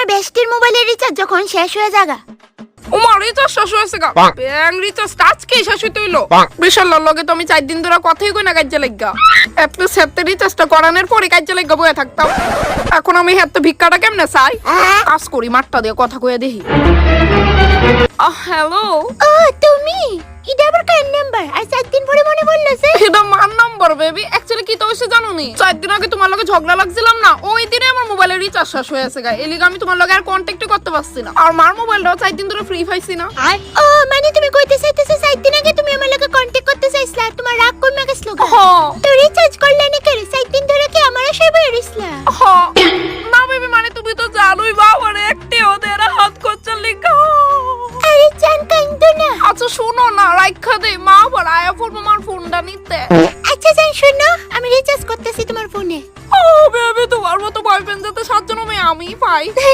আমার বেস্টির মোবাইলের রিচার্জ যখন শেষ হয়ে যাগা। ওমা রিচার্জ শেষ হয়েছে গা। ব্যাং রিচার্জ আজকে শেষ হইতে হইলো। বিশাল্লার লগে তো আমি 4 দিন ধরে কথাই কই না কাজে লাগা। এটলিস্ট হেতে রিচার্জটা করানোর পরে কাজে লাগা বইয়া থাকতাম। এখন আমি হেতে ভিক্ষাটা কেমনে চাই? কাজ করি মাঠটা দিয়ে কথা কইয়া দেখি। হ্যালো। ও তুমি এটা আবার কার নাম্বার? আর 4 দিন পরে মনে পড়লো যে এটা মার নাম্বার বেবি। অ্যাকচুয়ালি কি তো হইছে জানো নি? 4 দিন আগে তোমার লগে ঝগড়া লাগছিলাম না, ওই দিনে আমার মোবাইলের রিচার্জ শেষ হয়ে গেছে গা। এলিগা আমি তোমার লগে আর কন্টাক্টই করতে পারছি না। আর মার মোবাইলটাও 4 দিন ধরে ফ্রি পাইছি না। ও মানে তুমি কইতে চাইতেছো 4 দিন আগে তুমি আমার লগে কন্টাক্ট করতে চাইছিলা, তোমার রাগ কমে গেছিল গা। তো রিচার্জ করলে না করে 4 দিন ধরে কি আমার আশায় বইরিছলা? না বেবি, মানে তুমি তো জানোই